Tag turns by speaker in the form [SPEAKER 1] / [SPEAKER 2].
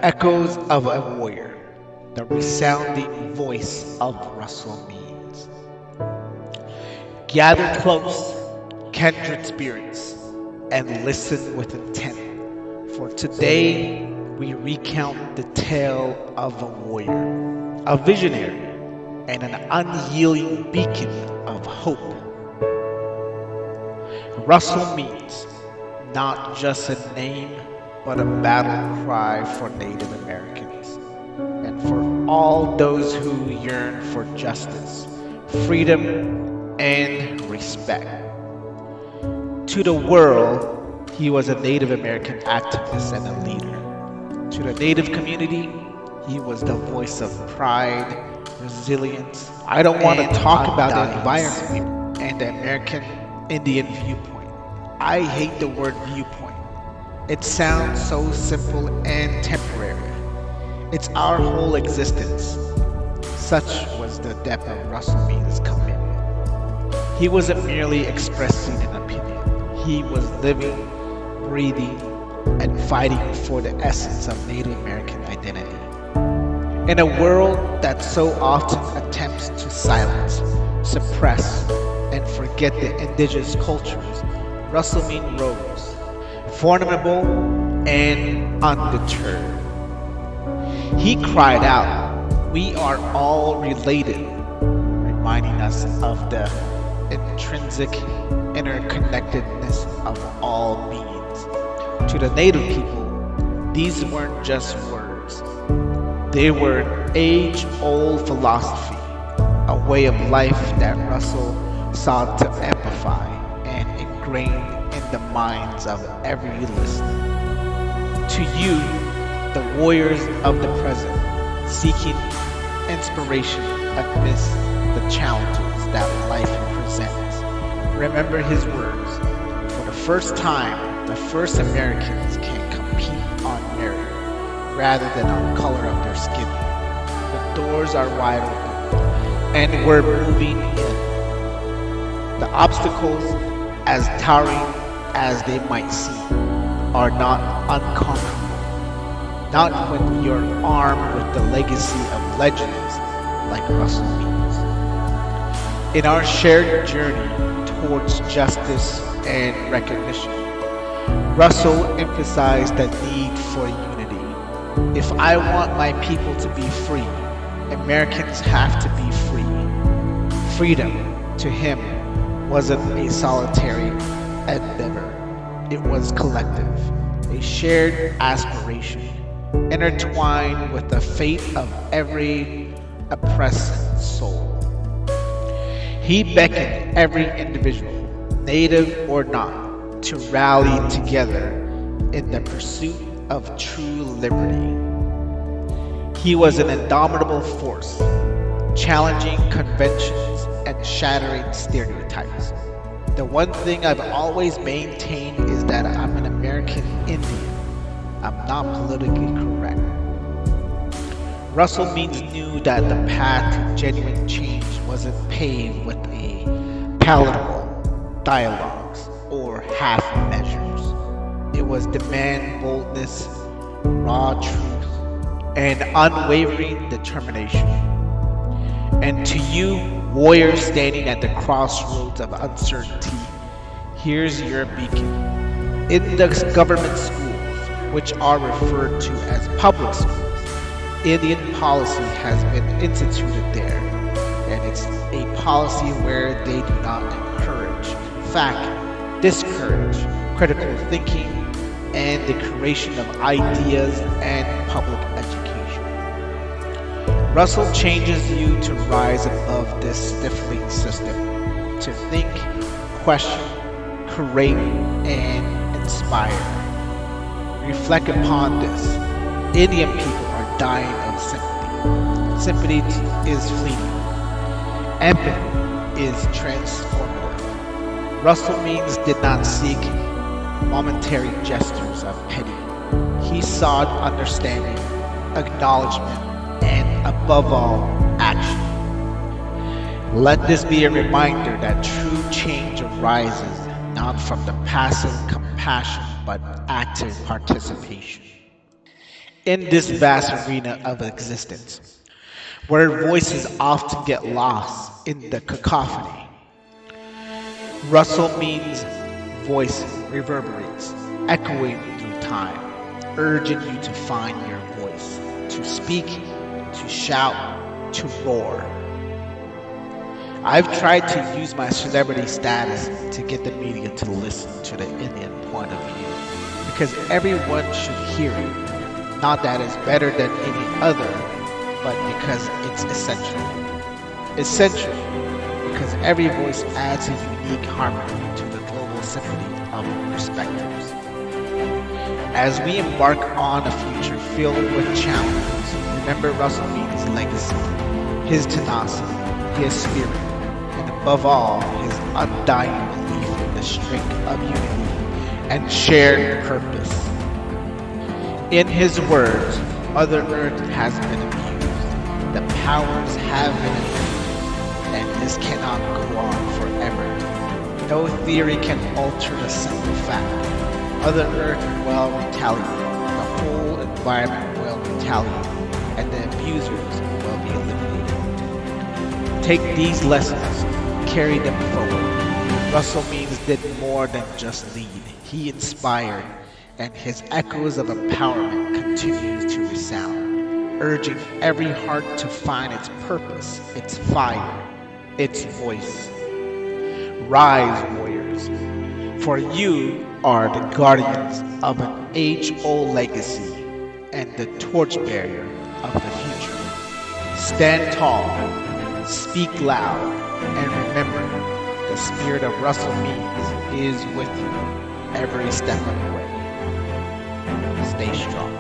[SPEAKER 1] Echoes of a Warrior, the resounding voice of Russell Means. Gather close, kindred spirits, and listen with intent, for today we recount the tale of a warrior, a visionary, and an unyielding beacon of hope. Russell Means, not just a name, but a battle cry for Native Americans and for all those who yearn for justice, freedom, and respect. To the world, he was a Native American activist and a leader. To the Native community, he was the voice of pride, resilience. I don't want to talk about the environment and the American Indian viewpoint. I hate the word viewpoint. It sounds so simple and temporary. It's our whole existence. Such was the depth of Russell Means' commitment. He wasn't merely expressing an opinion. He was living, breathing, and fighting for the essence of Native American identity. In a world that so often attempts to silence, suppress, and forget the indigenous cultures, Russell Means rose, formidable and undeterred. He cried out, "We are all related," reminding us of the intrinsic interconnectedness of all beings. To the Native people, these weren't just words. They were an age-old philosophy, a way of life that Russell sought to amplify and ingrain in the minds of every listener. To you, the warriors of the present, seeking inspiration amidst the challenges that life presents, remember his words. For the first time, the first Americans can compete on merit rather than on color of their skin. The doors are wide open, and we're moving in. The obstacles, as towering as they might seem, are not unconquerable. Not when you're armed with the legacy of legends like Russell Means. In our shared journey towards justice and recognition, Russell emphasized the need for unity. If I want my people to be free, Americans have to be free. Freedom, to him, wasn't a solitary endeavor. It was collective, a shared aspiration, intertwined with the fate of every oppressed soul. He beckoned every individual, native or not, to rally together in the pursuit of true liberty. He was an indomitable force, challenging conventions and shattering stereotypes. The one thing I've always maintained is that I'm an American Indian. I'm not politically correct. Russell Means knew that the path to genuine change wasn't paved with a palatable dialogues or half measures. It was demand boldness, raw truth, and unwavering determination. And to you, warriors standing at the crossroads of uncertainty, here's your beacon. In the government schools, which are referred to as public schools, Indian policy has been instituted there, and it's a policy where they do not encourage, in fact, discourage critical thinking and the creation of ideas and public education. Russell changes you to rise above this stifling system, to think, question, create, and inspire. Reflect upon this. Indian people are dying of sympathy. Sympathy is fleeting. Empathy is transformative. Russell Means did not seek momentary gestures of pity. He sought understanding, acknowledgement, and above all, action. Let this be a reminder that true change arises not from the passive compassion but active participation. In this vast arena of existence, where voices often get lost in the cacophony, Russell Means' voice reverberates, echoing through time, urging you to find your voice, to speak, to shout, to roar. I've tried to use my celebrity status to get the media to listen to the Indian point of view, because everyone should hear it. Not that it's better than any other, but because it's essential. Essential because every voice adds a unique harmony to the global symphony of perspectives. As we embark on a future filled with challenges, remember Russell Means' legacy, his tenacity, his spirit, and above all, his undying belief in the strength of unity and shared purpose. In his words, Mother Earth has been abused, the powers have been abused, and this cannot go on forever. No theory can alter the simple fact. Mother Earth will retaliate, the whole environment will retaliate, and the abusers will be eliminated. Take these lessons, carry them forward. Russell Means did more than just lead. He inspired, and his echoes of empowerment continue to resound, urging every heart to find its purpose, its fire, its voice. Rise, warriors, for you are the guardians of an age-old legacy and the torchbearer of the future. Stand tall, speak loud, and remember, the spirit of Russell Means is with you every step of the way. Stay strong.